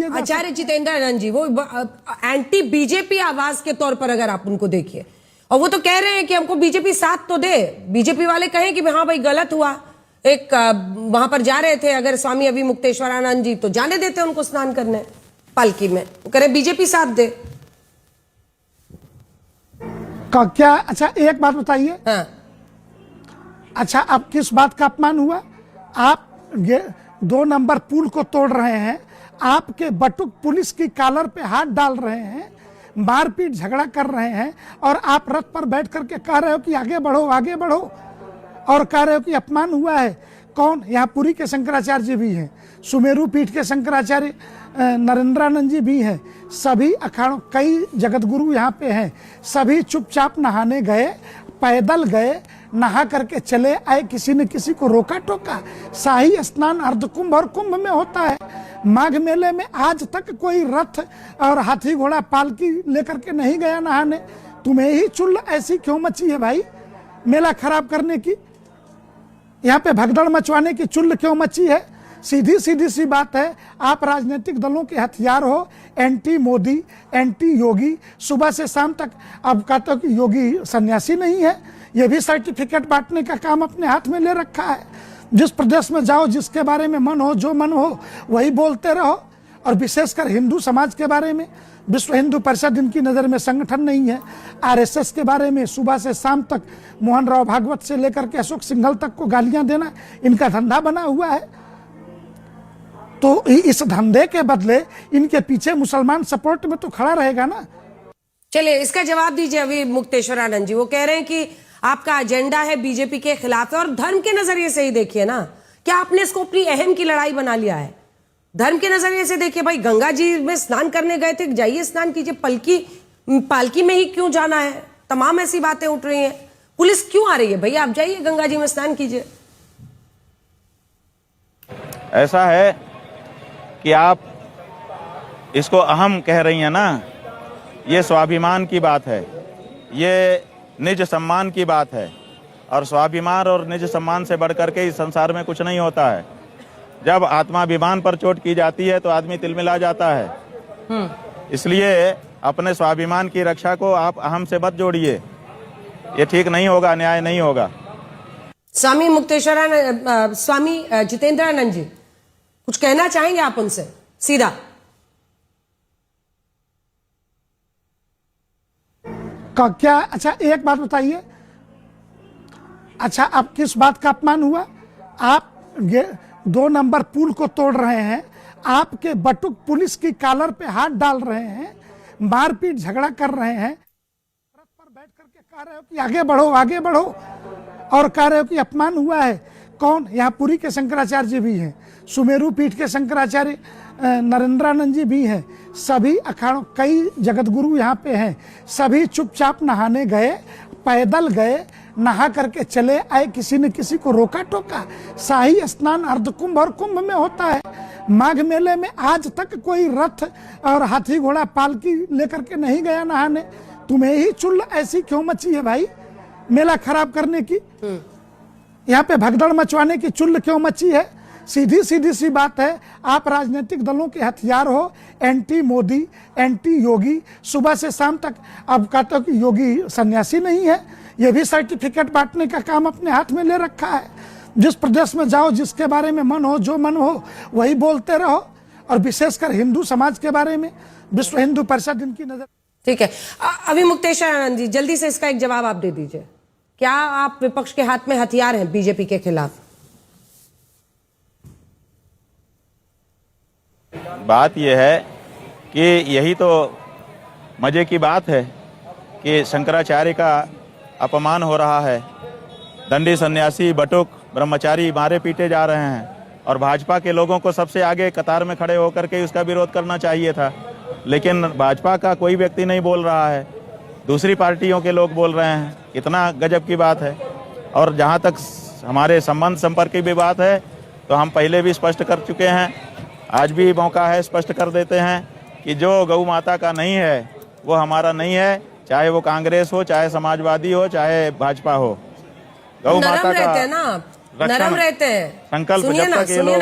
किए। आचार्य जितेंद्र आनंद जी वो anti BJP आवाज के तौर पर अगर आप उनको देखिए, और वो तो कह रहे हैं कि हमको बीजेपी साथ तो दे, बीजेपी वाले कहें कि हाँ भाई गलत हुआ, एक वहां पर जा रहे थे अगर स्वामी अभिमुक्तेश्वरानंद जी तो जाने देते उनको स्नान करने पालकी में, वो कह रहे बीजेपी साथ दे का क्या। अच्छा एक बात बताइए, हाँ। अच्छा अब किस बात का अपमान हुआ? आप ये 2 नंबर पुल को तोड़ रहे हैं, आपके बटुक पुलिस की कॉलर पे हाथ डाल रहे हैं, मारपीट झगड़ा कर रहे हैं, और आप रथ पर बैठ करके कह रहे हो कि आगे बढ़ो आगे बढ़ो, और कह रहे हो कि अपमान हुआ है। कौन? यहाँ पुरी के शंकराचार्य जी भी हैं, सुमेरु पीठ के शंकराचार्य नरेंद्रानंद जी भी हैं, सभी अखाड़ों कई जगतगुरु यहाँ पे हैं, सभी चुपचाप नहाने गए, पैदल गए, नहा करके चले आए, किसी ने किसी को रोका टोका। शाही स्नान अर्धकुंभ और कुंभ में होता है। माघ मेले में आज तक कोई रथ और हाथी घोड़ा पालकी लेकर के नहीं गया नहाने। तुम्हें ही चुल ऐसी क्यों मची है भाई, मेला खराब करने की, यहाँ पे भगदड़ मचवाने की चुल्ल क्यों मची है? सीधी सी बात है, आप राजनीतिक दलों के हथियार हो, एंटी मोदी, एंटी योगी, सुबह से शाम तक। अब कहते हो कि योगी सन्यासी नहीं है, ये भी सर्टिफिकेट बांटने का काम अपने हाथ में ले रखा है। जिस प्रदेश में जाओ, जिसके बारे में मन हो, जो मन हो वही बोलते रहो, और विशेषकर हिंदू समाज के बारे में। विश्व हिंदू परिषद इनकी नज़र में संगठन नहीं है। आरएसएस के बारे में सुबह से शाम तक मोहन राव भागवत से लेकर के अशोक सिंघल तक को गालियां देना इनका धंधा बना हुआ है। तो इस धंधे के बदले इनके पीछे मुसलमान सपोर्ट में तो खड़ा रहेगा ना। चलिए इसका जवाब दीजिए अभिमुक्तेश्वरानंद जी। वो कह रहे हैं कि आपका एजेंडा है बीजेपी के खिलाफ है, और धर्म के नजरिए से ही देखिए ना, क्या आपने इसको अपनी अहम की लड़ाई बना लिया है? धर्म के नजरिए से देखिए भाई, गंगा जी में स्नान करने गए थे, जाइए स्नान कीजिए, पालकी में ही क्यों जाना है? तमाम ऐसी बातें उठ रही हैं, पुलिस क्यों आ रही है? भैया आप जाइए गंगा जी में स्नान कीजिए। ऐसा है कि आप इसको अहम कह रही हैं ना, ये स्वाभिमान की बात है, ये निज सम्मान की बात है, और स्वाभिमान और निज सम्मान से बढ़कर के इस संसार में कुछ नहीं होता है। जब आत्माभिमान पर चोट की जाती है तो आदमी तिलमिला जाता है। इसलिए अपने स्वाभिमान की रक्षा को आप अहम से मत जोड़िए, ये ठीक नहीं होगा, न्याय नहीं होगा। स्वामी जितेंद्र आनंद जी कुछ कहना चाहेंगे आप उनसे सीधा? क्या। अच्छा एक बात बताइए, अच्छा अब किस बात का अपमान हुआ? आप ये 2 नंबर पुल को तोड़ रहे हैं, आपके बटुक पुलिस की कॉलर पे हाथ डाल रहे हैं, मारपीट झगड़ा कर रहे हैं, रथ पर बैठ करके कह रहे हो कि आगे बढ़ो आगे बढ़ो, और कह रहे हो कि अपमान हुआ है। कौन? यहाँ पुरी के शंकराचार्य जी भी हैं, सुमेरु पीठ के शंकराचार्य नरेंद्रानंद जी भी हैं, सभी अखाड़ों कई जगतगुरु यहाँ पे हैं, सभी चुपचाप नहाने गए, पैदल गए, नहा करके चले आए, किसी ने किसी को रोका टोका। शाही स्नान अर्धकुंभ और कुंभ में होता है। माघ मेले में आज तक कोई रथ और हाथी घोड़ा पालकी लेकर के नहीं गया नहाने। तुम्हें ही चुल्ल ऐसी क्यों मची है भाई, मेला खराब करने की, यहाँ पे भगदड़ मचवाने की चुल्ल क्यों मची है? सीधी सी बात है, आप राजनीतिक दलों के हथियार हो, एंटी मोदी, एंटी योगी, सुबह से शाम तक। अब कहते हो कि योगी सन्यासी नहीं है, ये भी सर्टिफिकेट बांटने का काम अपने हाथ में ले रखा है। जिस प्रदेश में जाओ, जिसके बारे में मन हो, जो मन हो वही बोलते रहो, और विशेषकर हिंदू समाज के बारे में विश्व हिंदू परिषद इनकी नजर। ठीक है, अभिमुक्तेश्वरानंद जी जल्दी से इसका एक जवाब आप दे दीजिए। क्या आप विपक्ष के हाथ में हथियार हैं बीजेपी के खिलाफ? बात यह है कि यही तो मजे की बात है कि शंकराचार्य का अपमान हो रहा है। दंडी सन्यासी, बटुक, ब्रह्मचारी मारे पीटे जा रहे हैं, और भाजपा के लोगों को सबसे आगे कतार में खड़े होकर के उसका विरोध करना चाहिए था, लेकिन भाजपा का कोई व्यक्ति नहीं बोल रहा है, दूसरी पार्टियों के लोग बोल रहे हैं। इतना गजब की बात है। और जहाँ तक हमारे संबंध संपर्क की भी बात है, तो हम पहले भी स्पष्ट कर चुके हैं, आज भी मौका है स्पष्ट कर देते हैं कि जो गौ माता का नहीं है वो हमारा नहीं है, चाहे वो कांग्रेस हो, चाहे समाजवादी हो, चाहे भाजपा हो। गौ माता का नरम रहते हैं, संकल्प जब तक ये लोग